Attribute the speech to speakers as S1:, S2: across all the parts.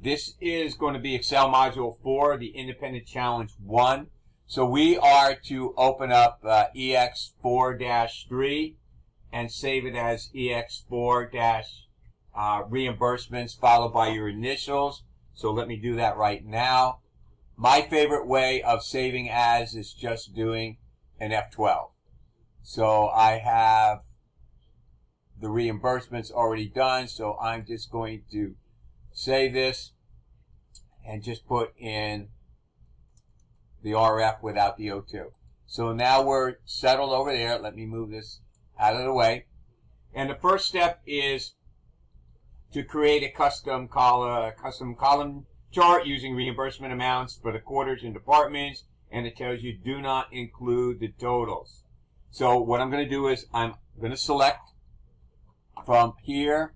S1: this is going to be Excel Module 4, the Independent Challenge 1. So we are to open up EX4-3 and save it as EX4-reimbursements followed by your initials. So let me do that right now. My favorite way of saving as is just doing an F12. So I have the reimbursements already done, so I'm just going to save this and just put in the RF without the O2. So now we're settled over there. Let me move this out of the way. And the first step is to create a custom column chart using reimbursement amounts for the quarters and departments, and it tells you do not include the totals. So what I'm going to do is I'm going to select from here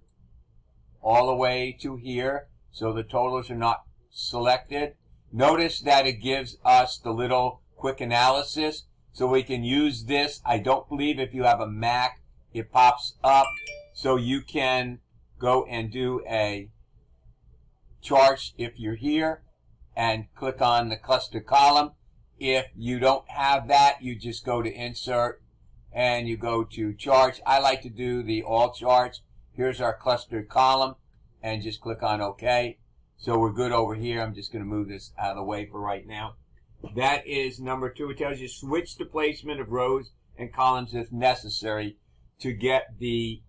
S1: all the way to here, so the totals are not selected. Notice that it gives us the little quick analysis, so we can use this. I don't believe if you have a Mac, it pops up, so you can go and do a chart if you're here and click on the cluster column. If you don't have that, you just go to Insert and you go to Charts. I like to do the All Charts. Here's our clustered column, and just click on OK. So we're good over here. I'm just going to move this out of the way for right now. That is number 2. It tells you switch the placement of rows and columns if necessary to get the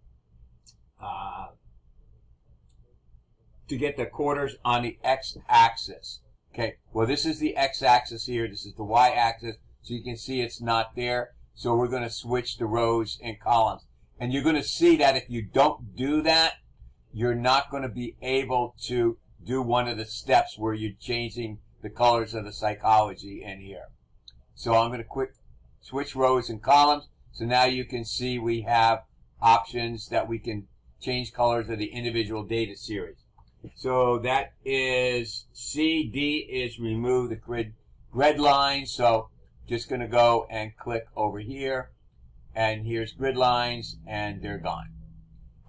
S1: quarters on the x-axis. Okay, well this is the x-axis here. This is the y-axis, so you can see it's not there. So we're going to switch the rows and columns. And you're going to see that if you don't do that, you're not going to be able to do one of the steps where you're changing the colors of the psychology in here. So I'm going to quick switch rows and columns. So now you can see we have options that we can change colors of the individual data series. So that is C. D is remove the grid lines. So just going to go and click over here, and here's grid lines, and they're gone.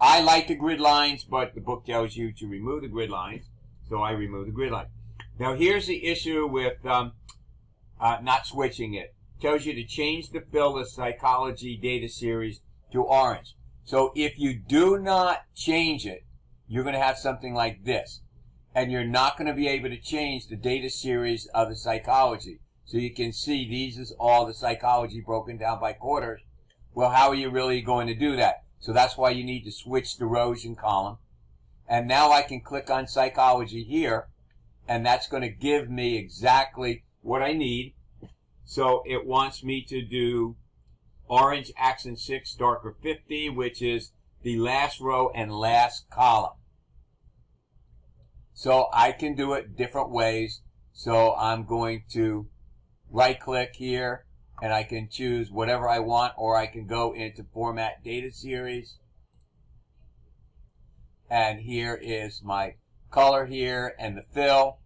S1: I like the grid lines, but the book tells you to remove the grid lines, so I remove the grid line. Now here's the issue with not switching it. It tells you to change the fill of psychology data series to orange. So if you do not change it, you're going to have something like this, and you're not going to be able to change the data series of the psychology. So you can see these is all the psychology broken down by quarters. Well, how are you really going to do that? So that's why you need to switch the rows and column. And now I can click on psychology here, and that's going to give me exactly what I need. So it wants me to do orange accent 6 darker 50, which is the last row and last column. So I can do it different ways. So I'm going to right click here, and I can choose whatever I want, or I can go into Format Data Series. And here is my color here and the fill.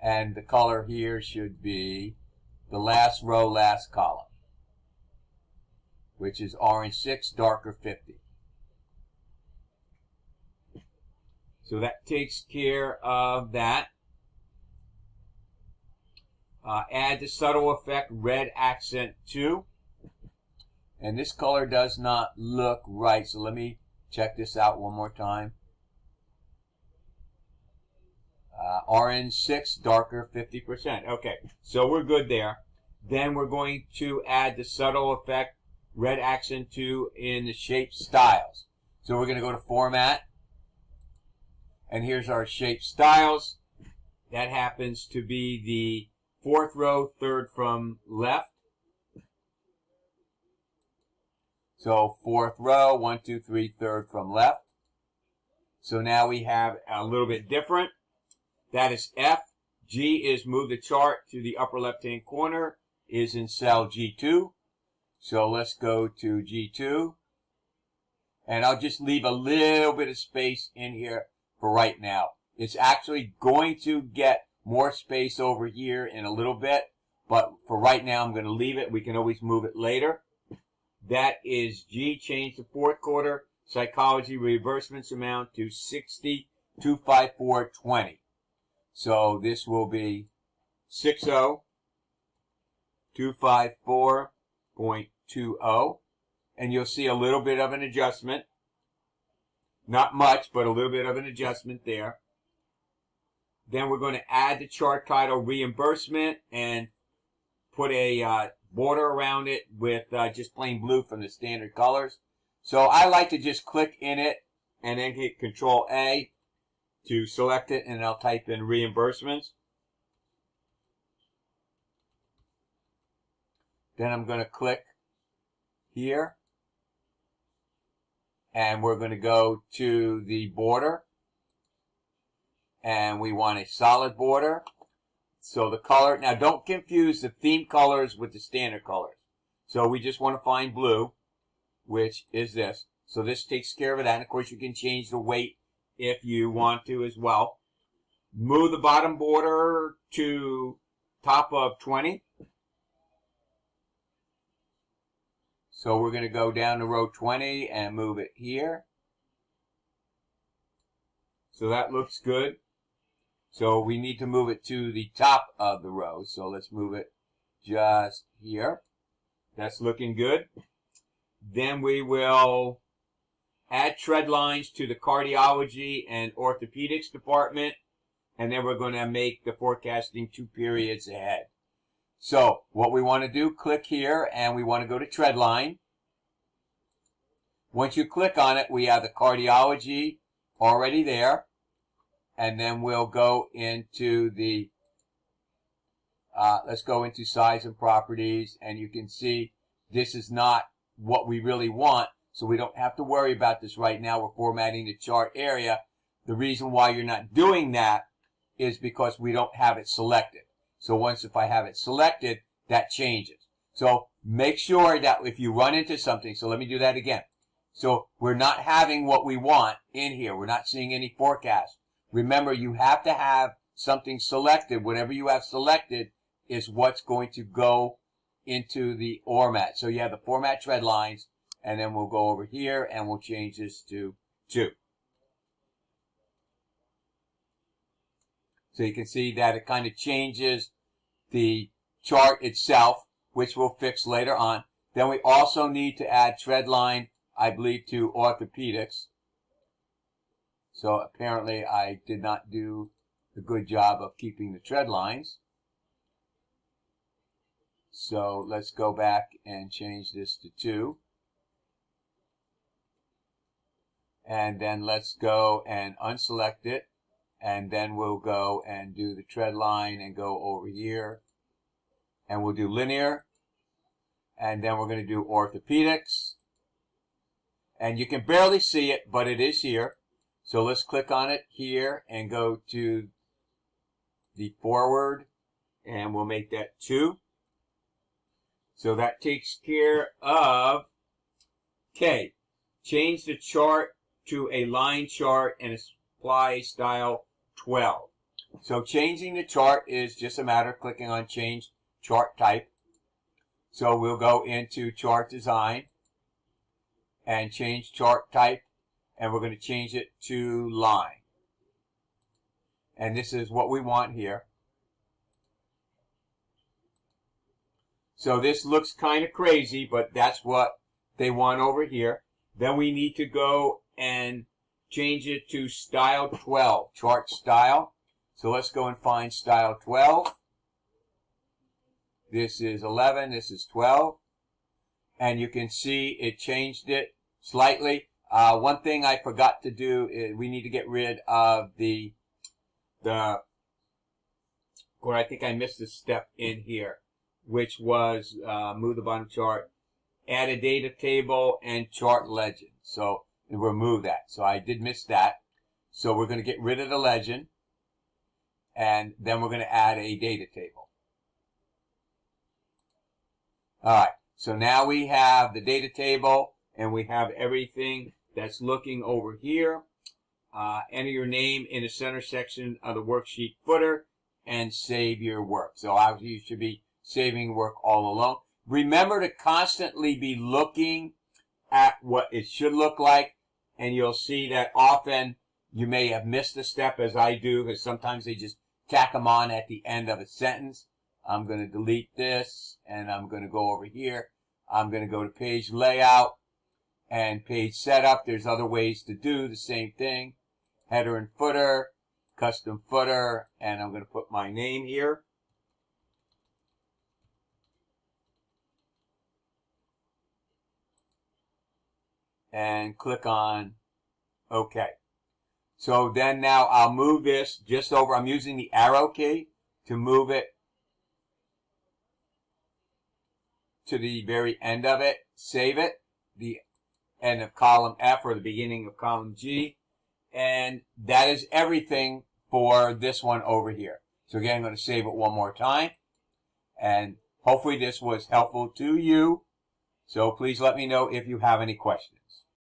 S1: And the color here should be the last row, last column, which is orange 6, darker 50. So that takes care of that. Add the subtle effect red accent 2. And this color does not look right, so let me check this out one more time. Orange 6, darker 50%. Okay, so we're good there. Then we're going to add the subtle effect red accent 2 in the shape styles. So we're going to go to Format, and here's our shape styles. That happens to be the 4th row, 3rd from left. So 4th row, 1, 2, 3, 3rd from left. So now we have a little bit different. That is F. G is move the chart to the upper left-hand corner, is in cell G2. So let's go to G2. And I'll just leave a little bit of space in here for right now. It's actually going to get more space over here in a little bit, but for right now I'm going to leave it. We can always move it later. That is G. Change the 4th quarter psychology reimbursements amount to 60 25420. So this will be 60254.20, and you'll see a little bit of an adjustment. Not much, but a little bit of an adjustment there. Then we're going to add the chart title reimbursement and put a border around it with just plain blue from the standard colors. So I like to just click in it and then hit Control A to select it, and I'll type in reimbursements. Then I'm going to click here, and we're going to go to the border, and we want a solid border. So the color, now don't confuse the theme colors with the standard colors. So we just want to find blue, which is this. So this takes care of that. And of course you can change the weight if you want to as well. Move the bottom border to top of 20. So we're going to go down to row 20 and move it here. So that looks good. So we need to move it to the top of the row. So let's move it just here. That's looking good. Then we will add tread lines to the cardiology and orthopedics department. And then we're going to make the forecasting 2 periods ahead. So what we want to do, click here, and we want to go to tread line. Once you click on it, we have the cardiology already there. And then we'll go into the, let's go into size and properties. And you can see this is not what we really want. So we don't have to worry about this right now. We're formatting the chart area. The reason why you're not doing that is because we don't have it selected. So once if I have it selected, that changes. So make sure that if you run into something, so let me do that again. So we're not having what we want in here. We're not seeing any forecast. Remember, you have to have something selected. Whatever you have selected is what's going to go into the format. So you have the format tread lines, and then we'll go over here and we'll change this to 2. So you can see that it kind of changes the chart itself, which we'll fix later on. Then we also need to add tread line, I believe, to orthopedics. So apparently I did not do a good job of keeping the tread lines. So let's go back and change this to 2. And then let's go and unselect it. And then we'll go and do the tread line and go over here. And we'll do linear. And then we're going to do orthopedics. And you can barely see it, but it is here. So let's click on it here and go to the forward. And we'll make that 2. So that takes care of, okay, change the chart to a line chart and apply style 12. So changing the chart is just a matter of clicking on change chart type. So we'll go into chart design and change chart type, and we're going to change it to line. And this is what we want here. So this looks kind of crazy, but that's what they want over here. Then we need to go and change it to style 12, chart style. So let's go and find style 12. This is 11, this is 12. And you can see it changed it slightly. One thing I forgot to do is we need to get rid of or I think I missed a step in here, which was move the bottom chart, add a data table, and chart legend. So remove that. So I did miss that. So we're going to get rid of the legend, and then we're going to add a data table. All right. So now we have the data table, and we have everything that's looking over here. Enter your name in the center section of the worksheet footer and save your work. So obviously you should be saving work all along. Remember to constantly be looking at what it should look like, and you'll see that often You may have missed a step as I do, because sometimes they just tack them on at the end of a sentence. I'm going to delete this, and I'm going to go over here. I'm going to go to page layout and page setup. There's other ways to do the same thing. Header and footer, custom footer, and I'm going to put my name here. And click on OK. So then now I'll move this just over. I'm using the arrow key to move it to the very end of it. Save it, the end of column F or the beginning of column G. And that is everything for this one over here. So again, I'm going to save it one more time. And hopefully this was helpful to you. So please let me know if you have any questions.